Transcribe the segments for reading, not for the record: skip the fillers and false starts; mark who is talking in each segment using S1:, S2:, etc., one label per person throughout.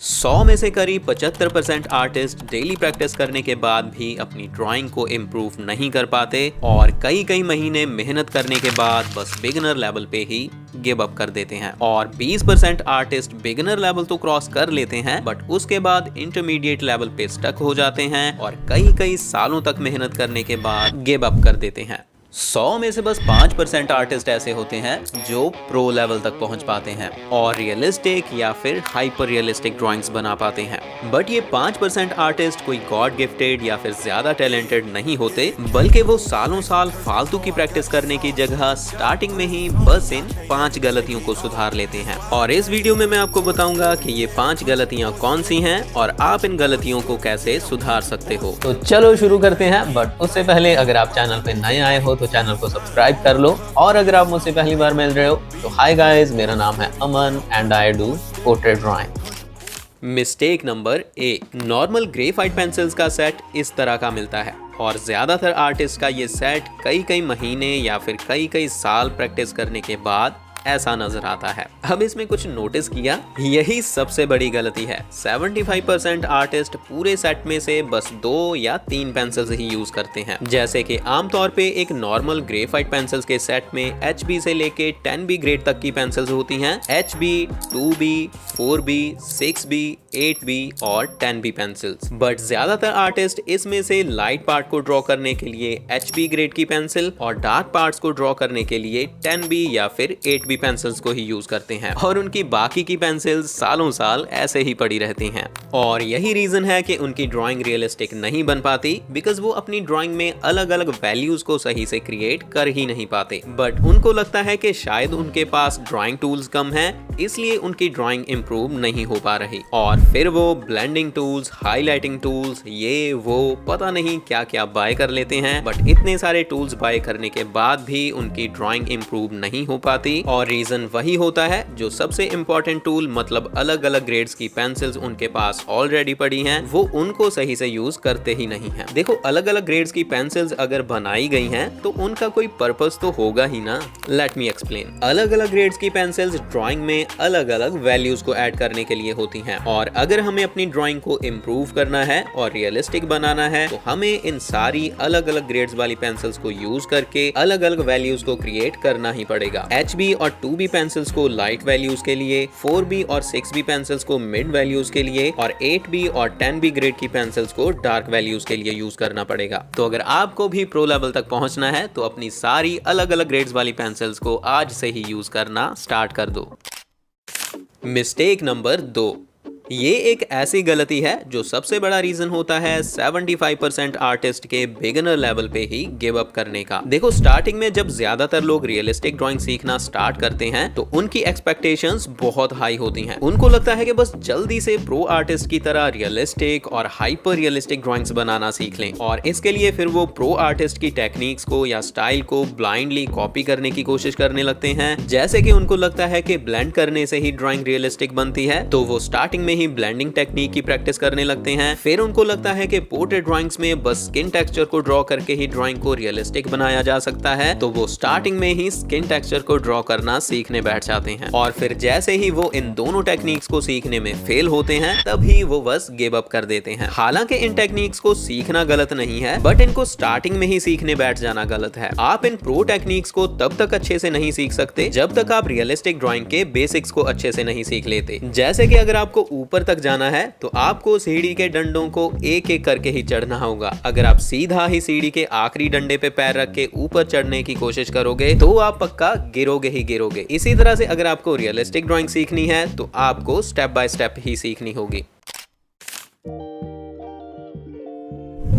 S1: 100 में से करीब 75% आर्टिस्ट डेली प्रैक्टिस करने के बाद भी अपनी ड्राइंग को इम्प्रूव नहीं कर पाते और कई महीने मेहनत करने के बाद बस बिगिनर लेवल पे ही गिव अप कर देते हैं। और 20% आर्टिस्ट बिगिनर लेवल तो क्रॉस कर लेते हैं बट उसके बाद इंटरमीडिएट लेवल पे स्टक हो जाते हैं और कई सालों तक मेहनत करने के बाद गिव अप कर देते हैं। 100 में से बस 5% आर्टिस्ट ऐसे होते हैं जो प्रो लेवल तक पहुंच पाते हैं और रियलिस्टिक या फिर हाइपर रियलिस्टिक ड्राइंग्स बना पाते हैं। बट ये 5% आर्टिस्ट कोई गॉड गिफ्टेड या फिर ज्यादा टैलेंटेड नहीं होते, बल्कि वो सालों साल फालतू की प्रैक्टिस करने की जगह स्टार्टिंग में ही बस इन 5 गलतियों को सुधार लेते हैं। और इस वीडियो में मैं आपको बताऊंगा कि ये 5 गलतियां कौन सी हैं और आप इन गलतियों को कैसे सुधार सकते हो। तो चलो शुरू करते हैं। बट उससे पहले अगर आप चैनल पे नए आए हो तो चैनल को सब्सक्राइब कर लो और अगर आप मुझसे पहली बार मिल रहे हो तो हाय गाइस, मेरा नाम है Aman and I do portrait drawing. Mistake number 1, normal graphite pencils का सेट इस तरह का मिलता है और ज्यादातर आर्टिस्ट का ये सेट कई महीने या फिर कई साल प्रैक्टिस करने के बाद ऐसा नजर आता है। अब इसमें कुछ नोटिस किया, यही सबसे बड़ी गलती है। 75% आर्टिस्ट पूरे सेट में से बस 2 या 3 पेंसिल्स ही यूज करते हैं। जैसे कि आमतौर पे एक नॉर्मल ग्रेफाइट पेंसिल्स के सेट में HB से लेके 10B ग्रेड तक की पेंसिल्स होती हैं। HB, 2B, 4B, 6B, 8B और 10B पेंसिल्स। बट ज्यादातर आर्टिस्ट इसमें से लाइट पार्ट को ड्रॉ करने के लिए HB ग्रेड की पेंसिल और डार्क पार्ट्स को ड्रॉ करने के लिए 10B या फिर 8B पेंसिल्स को ही यूज करते हैं और उनकी बाकी की पेंसिल्स सालों साल ऐसे ही पड़ी रहती हैं। और यही रीजन है कि उनकी ड्राइंग रियलिस्टिक नहीं बन पाती, बिकॉज वो अपनी ड्राइंग में अलग वैल्यूज को सही से क्रिएट कर ही नहीं पाते। बट उनको लगता है कि शायद उनके पास ड्राइंग टूल्स कम हैं, इसलिए उनकी ड्राइंग इंप्रूव नहीं हो पा रही और फिर वो ब्लेंडिंग टूल्स, हाईलाइटिंग टूल्स, ये वो पता नहीं क्या बाय कर लेते हैं। बट इतने सारे टूल्स बाय करने के बाद भी उनकी ड्राइंग इंप्रूव नहीं हो पाती और रीजन वही होता है जो सबसे इंपॉर्टेंट टूल मतलब अलग ग्रेड्स की पेंसिल्स उनके पास ऑलरेडी पड़ी हैं, वो उनको सही से यूज करते ही नहीं हैं। देखो, अलग ग्रेड्स की पेंसिल्स अगर बनाई गई हैं तो उनका कोई पर्पस तो होगा ही ना। Let me explain. अलग ग्रेड्स की पेंसिल्स ड्राइंग में अलग वैल्यूज को ऐड करने के लिए होती हैं और अगर हमें अपनी ड्राइंग को इम्प्रूव करना है और रियलिस्टिक बनाना है तो हमें इन सारी अलग ग्रेड्स वाली पेंसिल्स को यूज करके अलग वैल्यूज को क्रिएट करना ही पड़ेगा। HB और 2B पेंसिल्स को लाइट वैल्यूज के लिए, 4B और 6B पेंसिल्स को मिड वैल्यूज के लिए और 8B और 10B ग्रेड की पेंसिल्स को डार्क वैल्यूज के लिए यूज करना पड़ेगा। तो अगर आपको भी प्रो लेवल तक पहुंचना है तो अपनी सारी अलग ग्रेड्स वाली पेंसिल्स को आज से ही यूज करना स्टार्ट कर दो। मिस्टेक नंबर 2, ये एक ऐसी गलती है जो सबसे बड़ा रीजन होता है 75% आर्टिस्ट के बिगिनर लेवल पे ही गिव अप करने का। देखो, स्टार्टिंग में जब ज्यादातर लोग रियलिस्टिक ड्राइंग सीखना स्टार्ट करते हैं तो उनकी एक्सपेक्टेशंस बहुत हाई होती हैं। उनको लगता है कि बस जल्दी से प्रो आर्टिस्ट की तरह रियलिस्टिक और हाइपर रियलिस्टिक ड्राइंग्स बनाना सीख लें और इसके लिए फिर वो प्रो आर्टिस्ट की टेक्निक्स को या स्टाइल को ब्लाइंडली कॉपी करने की कोशिश करने लगते हैं। जैसे कि उनको लगता है कि ब्लेंड करने से ही ड्राइंग रियलिस्टिक बनती है, तो वो स्टार्टिंग में ही ब्लेंडिंग टेक्निक की प्रैक्टिस करने लगते हैं। फिर उनको लगता है कि पोर्ट्रेट ड्राइंग्स में बस स्किन टेक्सचर को ड्रॉ करके ही ड्राइंग को रियलिस्टिक बनाया जा सकता है, तो वो स्टार्टिंग में ही स्किन टेक्सचर को ड्रॉ करना सीखने बैठ जाते हैं और फिर जैसे ही वो इन दोनों टेक्निक्स को सीखने में फेल होते हैं तभी वो बस गिव अप कर देते हैं। हालांकि इन टेक्निक्स को सीखना गलत नहीं है, बट इनको स्टार्टिंग में ही सीखने बैठ जाना गलत है। आप इन प्रो टेक्निक्स को तब तक अच्छे से नहीं सीख सकते जब तक आप रियलिस्टिक ड्राइंग के बेसिक्स को अच्छे से नहीं सीख लेते। जैसे कि अगर आपको ऊपर तक जाना है तो आपको सीढ़ी के डंडों को एक करके ही चढ़ना होगा। अगर आप सीधा ही सीढ़ी के आखिरी डंडे पे पैर रख के ऊपर चढ़ने की कोशिश करोगे तो आप पक्का गिरोगे ही गिरोगे। इसी तरह से अगर आपको रियलिस्टिक ड्राइंग सीखनी है तो आपको स्टेप बाय स्टेप ही सीखनी होगी।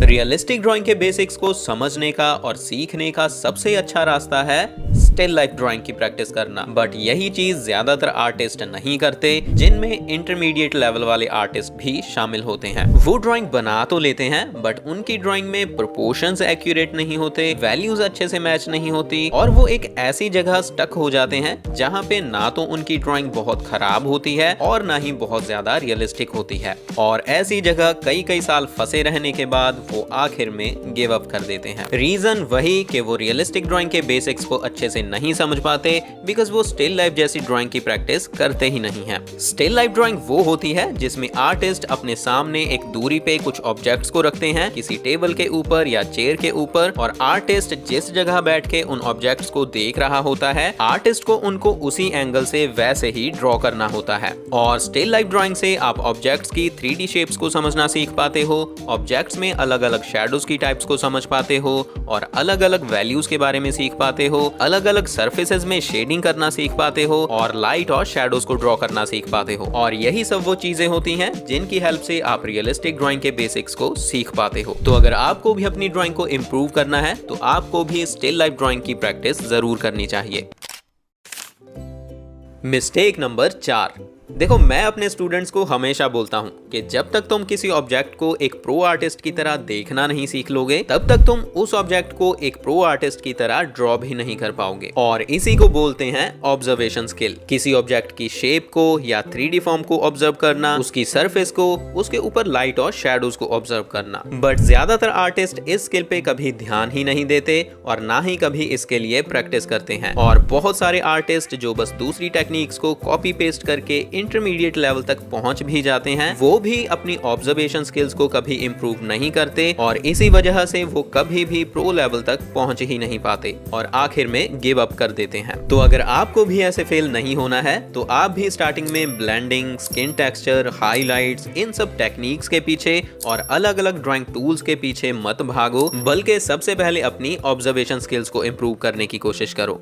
S1: रियलिस्टिक ड्राइंग के बेसिक्स को समझने का और सीखने का सबसे अच्छा रास्ता है स्टिल लाइफ ड्राइंग की प्रैक्टिस करना। बट यही चीज ज्यादातर आर्टिस्ट नहीं करते, जिनमें इंटरमीडिएट लेवल वाले आर्टिस्ट भी शामिल होते हैं। वो ड्राइंग बना तो लेते हैं बट उनकी ड्राइंग में प्रोपोर्शंस एक्यूरेट नहीं होते, वैल्यूज अच्छे से मैच नहीं होती और वो एक ऐसी जगह स्टक हो जाते हैं जहाँ पे ना तो उनकी ड्राइंग बहुत खराब होती है और ना ही बहुत ज्यादा रियलिस्टिक होती है और ऐसी जगह कई साल फंसे रहने के बाद वो आखिर में गिव अप कर देते हैं। रीजन वही कि वो रियलिस्टिक ड्राइंग के बेसिक्स को अच्छे से नहीं समझ पाते बिकॉज वो स्टिल लाइफ जैसी ड्राइंग की प्रैक्टिस करते ही नहीं है। स्टिल लाइफ ड्राइंग वो होती है जिसमें आर्टिस्ट अपने सामने एक दूरी पे कुछ ऑब्जेक्ट्स को रखते हैं किसी टेबल के ऊपर या चेयर के ऊपर, और आर्टिस्ट जिस जगह बैठ के उन ऑब्जेक्ट्स को देख रहा होता है, आर्टिस्ट को उनको उसी एंगल से वैसे ही ड्रॉ करना होता है। और स्टिल लाइफ ड्राइंग से आप ऑब्जेक्ट्स की 3D शेप्स को समझना सीख पाते हो, ऑब्जेक्ट्स में अलग अलग शैडोज की टाइप्स को समझ पाते हो और अलग अलग वैल्यूज के बारे में सीख पाते हो, अलग अलग सरफेसेस में शेडिंग करना सीख पाते हो और लाइट और शैडोज को ड्रॉ करना सीख पाते हो। और यही सब वो चीजें होती हैं जिनकी हेल्प से आप रियलिस्टिक ड्राइंग के बेसिक्स को सीख पाते हो। तो अगर आपको भी अपनी ड्राइंग को इम्प्रूव करना है तो आपको भी स्टिल लाइफ ड्राइंग की प्रैक्टिस जरूर करनी चाहिए। Mistake number 4। देखो, मैं अपने स्टूडेंट्स को हमेशा बोलता हूँ कि जब तक तुम किसी ऑब्जेक्ट को एक प्रो आर्टिस्ट की तरह देखना नहीं सीख लोगे तब तक तुम उस ऑब्जेक्ट को एक प्रो आर्टिस्ट की तरह ड्रॉ भी नहीं कर पाओगे। और इसी को बोलते हैं ऑब्जर्वेशन स्किल। किसी ऑब्जेक्ट की शेप को या 3D फॉर्म को ऑब्जर्व करना, उसकी सरफेस को, उसके ऊपर लाइट और शैडोज को ऑब्जर्व करना। बट ज्यादातर आर्टिस्ट इस स्किल पे कभी ध्यान ही नहीं देते और ना ही कभी इसके लिए प्रैक्टिस करते हैं। और बहुत सारे आर्टिस्ट जो बस दूसरी टेक्निक्स को कॉपी पेस्ट करके इंटरमीडिएट लेवल तक पहुंच भी जाते हैं, वो भी अपनी ऑब्जर्वेशन स्किल्स को कभी इंप्रूव नहीं करते और इसी वजह से वो कभी भी प्रो लेवल तक पहुंच ही नहीं पाते और आखिर में गिव अप कर देते हैं। तो अगर आपको भी ऐसे फेल नहीं होना है तो आप भी स्टार्टिंग में ब्लेंडिंग, स्किन टेक्सचर, हाइलाइट्स, इन सब टेक्निक्स के पीछे और अलग अलग ड्राइंग टूल्स के पीछे मत भागो, बल्कि सबसे पहले अपनी ऑब्जर्वेशन स्किल्स को इंप्रूव करने की कोशिश करो।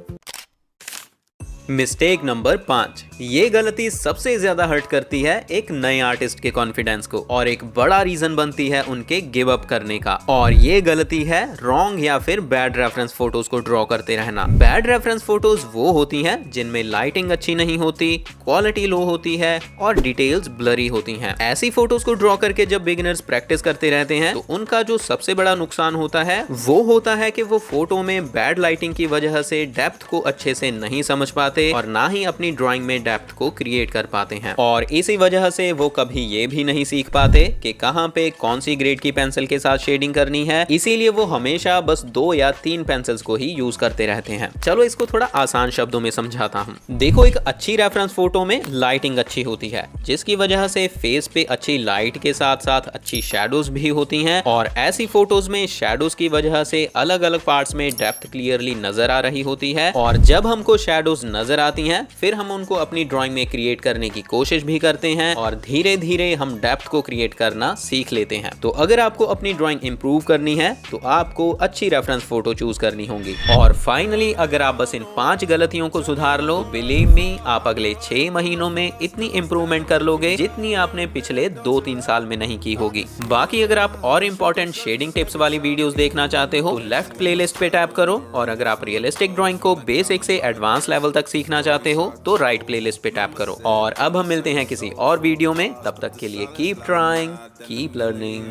S1: Mistake number 5। ये गलती सबसे ज्यादा हर्ट करती है एक नए आर्टिस्ट के कॉन्फिडेंस को और एक बड़ा रीजन बनती है उनके गिव अप करने का। और ये गलती है रॉन्ग या फिर बैड रेफरेंस फोटोज को ड्रॉ करते रहना। बैड रेफरेंस फोटोज वो होती हैं जिनमें लाइटिंग अच्छी नहीं होती, क्वालिटी लो होती है और डिटेल्स ब्लरी होती हैं। ऐसी फोटोज को ड्रॉ करके जब बिगिनर्स प्रैक्टिस करते रहते हैं तो उनका जो सबसे बड़ा नुकसान होता है वो होता है कि वो फोटो में बैड लाइटिंग की वजह से डेप्थ को अच्छे से नहीं समझ पाते और ना ही अपनी ड्राइंग में डेप्थ को क्रिएट कर पाते हैं। और इसी वजह से वो कभी ये भी नहीं सीख पाते कि कहां पे कौन सी ग्रेड की पेंसिल के साथ शेडिंग करनी है, इसीलिए वो हमेशा बस 2 या 3 पेंसिल्स को ही यूज करते रहते हैं। चलो इसको थोड़ा आसान शब्दों में समझाता हूँ। देखो, एक अच्छी रेफरेंस फोटो में लाइटिंग अच्छी होती है जिसकी वजह से फेस पे अच्छी लाइट के साथ साथ अच्छी शैडोज भी होती हैं और ऐसी फोटोज में शैडोज की वजह से अलग अलग पार्ट्स में डेप्थ क्लियरली नजर आ रही होती है और जब हमको शैडोज नजर आती हैं फिर हम उनको अपनी ड्राइंग में क्रिएट करने की कोशिश भी करते हैं और धीरे धीरे हम डेप्थ को क्रिएट करना सीख लेते हैं। तो अगर आपको अपनी ड्राइंग इंप्रूव करनी है तो आपको अच्छी रेफरेंस फोटो चूज करनी होगी। और फाइनली अगर आप बस इन 5 गलतियों को सुधार लो, बिलीव मी, आप अगले 6 महीनों में इतनी इंप्रूवमेंट कर लोगे जितनी आपने पिछले 2-3 साल में नहीं की होगी। बाकी अगर आप और इंपॉर्टेंट शेडिंग टिप्स वाली वीडियोस देखना चाहते हो तो लेफ्ट प्लेलिस्ट पे टैप करो और अगर आप रियलिस्टिक ड्राइंग को बेसिक से एडवांस लेवल तक सीखना चाहते हो तो राइट प्लेलिस्ट पे टैप करो। और अब हम मिलते हैं किसी और वीडियो में, तब तक के लिए कीप ट्राइंग, कीप लर्निंग।